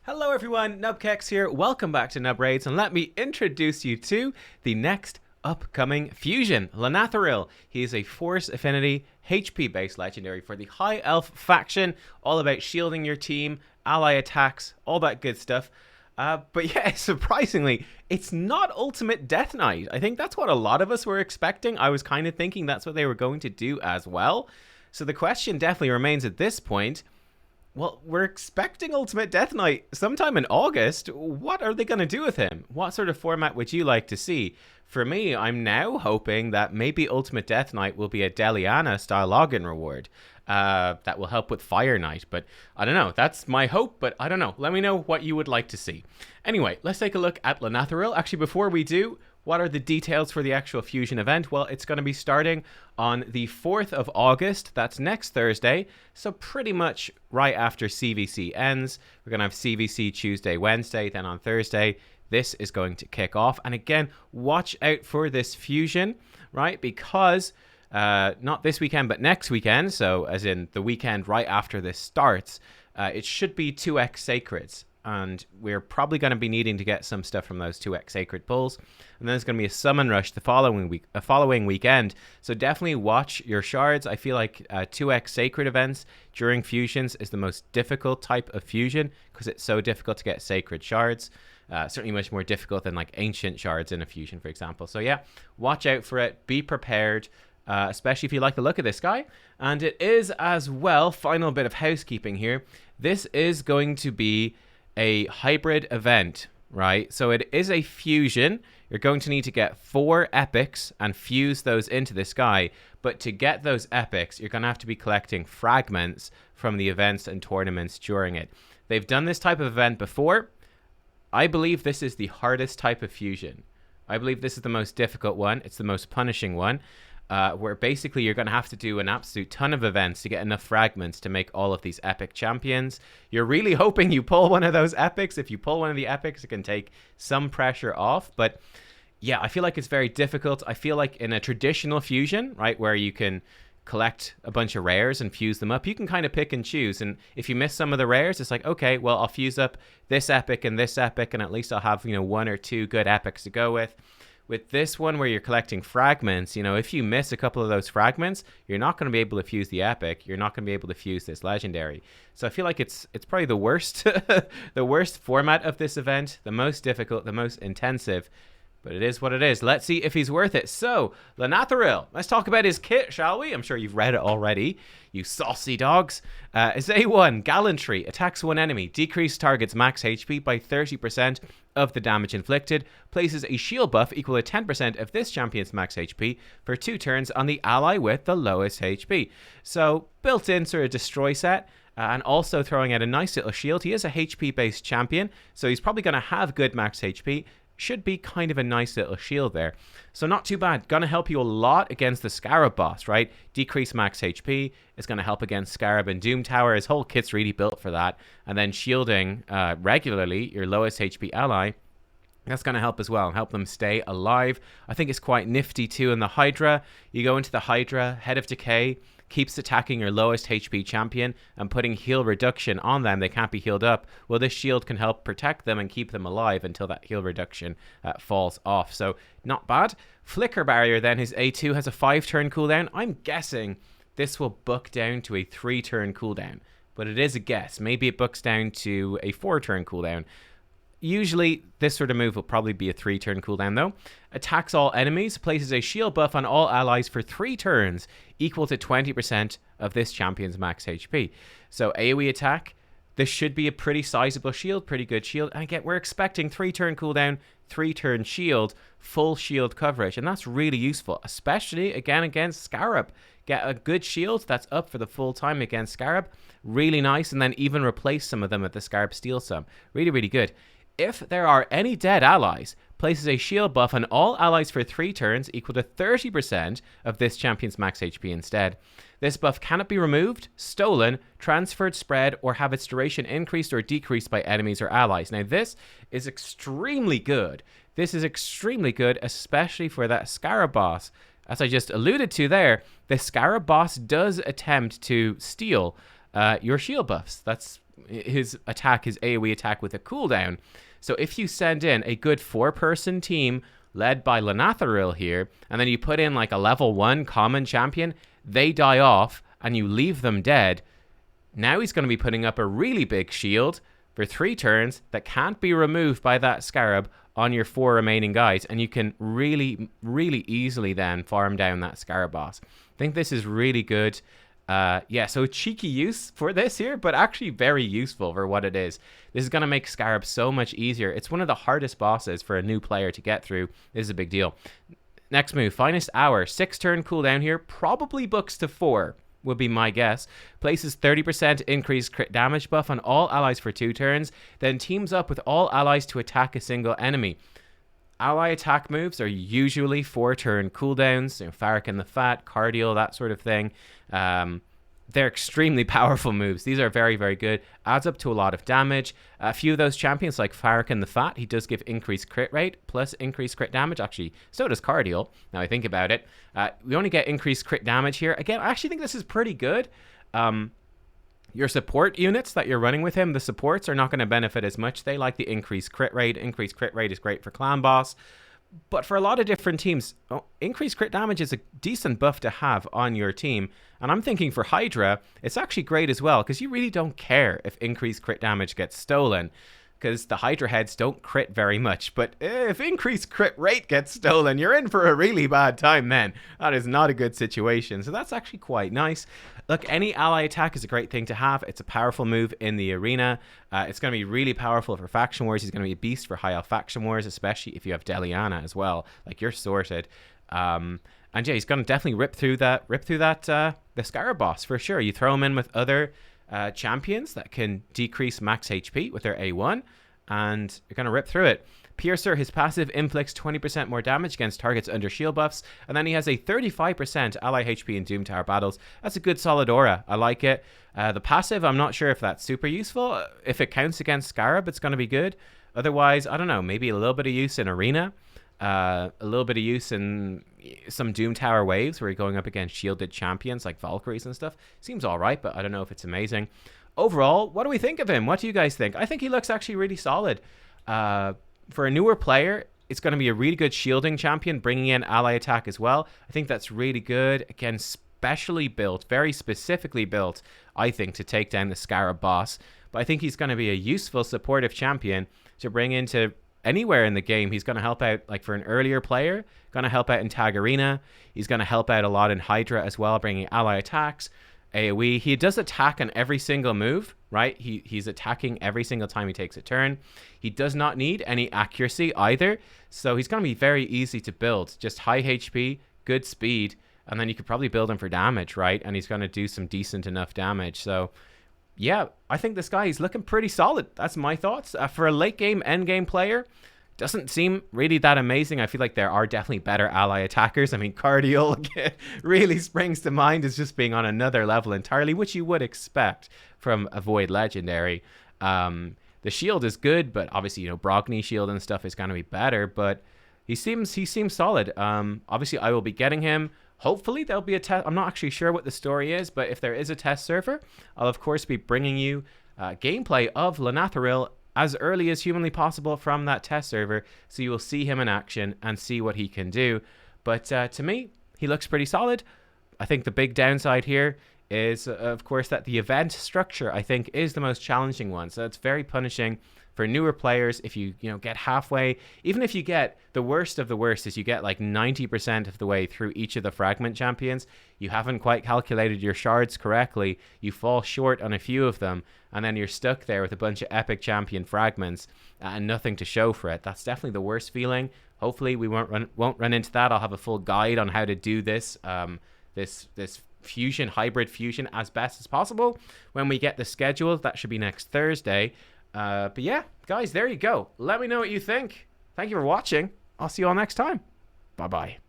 Hello everyone, nubkeks here. Welcome back to Nub Raids, and let me introduce you to the next upcoming fusion, Lonatharil. He is a Force Affinity HP based legendary for the High Elf faction, all about shielding your team, ally attacks, all that good stuff. But yeah, surprisingly, it's not Ultimate Death Knight. I think that's what a lot of us were expecting. I was kind of thinking that's what they were going to do as well. So the question definitely remains at this point, well, we're expecting Ultimate Death Knight sometime in August. What are they going to do with him? What sort of format would you like to see? For me, I'm now hoping that maybe Ultimate Death Knight will be a Deliana style login reward. That will help with Fire Knight, but I don't know. That's my hope, but I don't know. Let me know what you would like to see. Anyway, let's take a look at Lonatharil. Actually, before we do, what are the details for the actual fusion event? Well, it's going to be starting on the 4th of August. That's next Thursday. So pretty much right after CVC ends. We're going to have CVC Tuesday, Wednesday. Then on Thursday, this is going to kick off. And again, watch out for this fusion, right? Because not this weekend, but next weekend. So as in the weekend right after this starts, it should be 2x Sacreds. And we're probably going to be needing to get some stuff from those 2x Sacred pulls. And then there's going to be a Summon Rush the following weekend. So definitely watch your shards. I feel like 2x Sacred events during fusions is the most difficult type of fusion because it's so difficult to get Sacred shards. Certainly much more difficult than like Ancient shards in a fusion, for example. So yeah, watch out for it. Be prepared. Especially if you like the look of this guy. And it is as well, final bit of housekeeping here. This is going to be a hybrid event, right? So it is a fusion. You're going to need to get 4 epics and fuse those into this guy. But to get those epics, you're going to have to be collecting fragments from the events and tournaments during it. They've done this type of event before. I believe this is the hardest type of fusion. I believe this is the most difficult one. It's the most punishing one. Where basically you're going to have to do an absolute ton of events to get enough fragments to make all of these epic champions. You're really hoping you pull one of those epics. If you pull one of the epics, it can take some pressure off. But yeah, I feel like it's very difficult. I feel like in a traditional fusion, right, where you can collect a bunch of rares and fuse them up, you can kind of pick and choose. And if you miss some of the rares, it's like, okay, well, I'll fuse up this epic, and at least I'll have, 1 or 2 good epics to go with. With this one where you're collecting fragments, if you miss a couple of those fragments, you're not going to be able to fuse the epic. You're not going to be able to fuse this legendary. So I feel like it's probably the worst, the worst format of this event, the most difficult, the most intensive. But it is what it is. Let's see if he's worth it. So, Lonatharil, let's talk about his kit, shall we? I'm sure you've read it already, you saucy dogs. His A1, Gallantry, attacks one enemy, decrease target's max HP by 30% of the damage inflicted, places a shield buff equal to 10% of this champion's max HP for 2 turns on the ally with the lowest HP. So, built-in sort of destroy set. And also throwing out a nice little shield. He is a HP-based champion, so he's probably going to have good max HP. Should be kind of a nice little shield there. So not too bad. Gonna help you a lot against the Scarab boss, right? Decrease max HP is gonna help against Scarab and Doom Tower. His whole kit's really built for that. And then shielding regularly your lowest HP ally, that's going to help as well and help them stay alive. I think it's quite nifty too in the Hydra. You go into the Hydra, Head of Decay, keeps attacking your lowest HP champion and putting heal reduction on them. They can't be healed up. Well, this shield can help protect them and keep them alive until that heal reduction falls off. So not bad. Flicker Barrier then, his A2 has a 5-turn cooldown. I'm guessing this will book down to a 3-turn cooldown, but it is a guess. Maybe it books down to a 4-turn cooldown. Usually, this sort of move will probably be a 3-turn cooldown, though. Attacks all enemies, places a shield buff on all allies for 3 turns, equal to 20% of this champion's max HP. So, AoE attack, this should be a pretty sizable shield, pretty good shield. And again, we're expecting 3-turn cooldown, 3-turn shield, full shield coverage. And that's really useful, especially, again, against Scarab. Get a good shield that's up for the full time against Scarab. Really nice. And then even replace some of them if the Scarab steals some. Really, really good. If there are any dead allies, places a shield buff on all allies for 3 turns equal to 30% of this champion's max HP instead. This buff cannot be removed, stolen, transferred, spread, or have its duration increased or decreased by enemies or allies. Now this is extremely good. This is extremely good, especially for that Scarab boss. As I just alluded to there, the Scarab boss does attempt to steal your shield buffs. That's his attack, his AoE attack with a cooldown. So if you send in a good 4-person team led by Lonatharil here, and then you put in like a level 1 common champion, they die off and you leave them dead. Now he's going to be putting up a really big shield for 3 turns that can't be removed by that Scarab on your 4 remaining guys, and you can really, really easily then farm down that Scarab boss. I think this is really good. Yeah, so cheeky use for this here, but actually very useful for what it is. This is going to make Scarab so much easier. It's one of the hardest bosses for a new player to get through. This is a big deal. Next move, Finest Hour. 6-turn cooldown here, probably books to 4. Would be my guess. Places 30% increased crit damage buff on all allies for 2 turns, then teams up with all allies to attack a single enemy. Ally attack moves are usually 4-turn cooldowns, Farrakhan the Fat, Cardial, that sort of thing. They're extremely powerful moves. These are very, very good. Adds up to a lot of damage. A few of those champions, like Farrakhan the Fat, he does give increased crit rate plus increased crit damage. Actually, so does Cardial, now I think about it. We only get increased crit damage here. Again, I actually think this is pretty good. Your support units that you're running with him, the supports are not going to benefit as much. They like the increased crit rate. Increased crit rate is great for clan boss. But for a lot of different teams, increased crit damage is a decent buff to have on your team. And I'm thinking for Hydra, it's actually great as well, because you really don't care if increased crit damage gets stolen, because the Hydra heads don't crit very much. But if increased crit rate gets stolen, you're in for a really bad time then. That is not a good situation. So that's actually quite nice. Look, any ally attack is a great thing to have. It's a powerful move in the arena. It's going to be really powerful for faction wars. He's going to be a beast for high elf faction wars, especially if you have Deliana as well. Like, you're sorted. And yeah, he's going to definitely rip through that the Scarab boss for sure. You throw him in with other champions that can decrease max HP with their A1, and you're going to rip through it. Piercer, his passive inflicts 20% more damage against targets under shield buffs, and then he has a 35% ally HP in Doom Tower battles. That's a good solid aura. I like it. The passive, I'm not sure if that's super useful. If it counts against Scarab, it's going to be good. Otherwise, I don't know, maybe a little bit of use in Arena, a little bit of use in some Doom Tower waves where you're going up against shielded champions like Valkyries and stuff. Seems all right, but I don't know if it's amazing. Overall, what do we think of him? What do you guys think? I think he looks actually really solid. For a newer player, it's going to be a really good shielding champion, bringing in ally attack as well. I think that's really good. Again, specially built, very specifically built, I think, to take down the Scarab boss. But I think he's going to be a useful supportive champion to bring into anywhere in the game. He's going to help out, like for an earlier player, going to help out in Tag Arena. He's going to help out a lot in Hydra as well, bringing ally attacks. AoE, he does attack on every single move, right? He's attacking every single time he takes a turn. He does not need any accuracy either, so he's going to be very easy to build. Just high HP, good speed, and then you could probably build him for damage, right? And he's going to do some decent enough damage. So yeah, I think this guy is looking pretty solid. That's my thoughts. For a late game, end game player, doesn't seem really that amazing. I feel like there are definitely better ally attackers. I mean, Cardial really springs to mind as just being on another level entirely, which you would expect from a Void Legendary. The shield is good, but obviously, you know, Brogni shield and stuff is going to be better, but he seems solid. Obviously, I will be getting him. Hopefully, there'll be a test. I'm not actually sure what the story is, but if there is a test server, I'll, of course, be bringing you gameplay of Lonatharil as early as humanly possible from that test server, so you will see him in action and see what he can do. But to me, he looks pretty solid. I think the big downside here is, of course, that the event structure, I think, is the most challenging one. So it's very punishing for newer players. If you get halfway, even if you get the worst of the worst, is you get like 90% of the way through each of the fragment champions, you haven't quite calculated your shards correctly, you fall short on a few of them, and then you're stuck there with a bunch of epic champion fragments and nothing to show for it. That's definitely the worst feeling. Hopefully we won't run into that. I'll have a full guide on how to do this this fusion, hybrid fusion, as best as possible when we get the schedule. That should be next Thursday. But yeah, guys, there you go. Let me know what you think. Thank you for watching. I'll see you all next time. Bye-bye.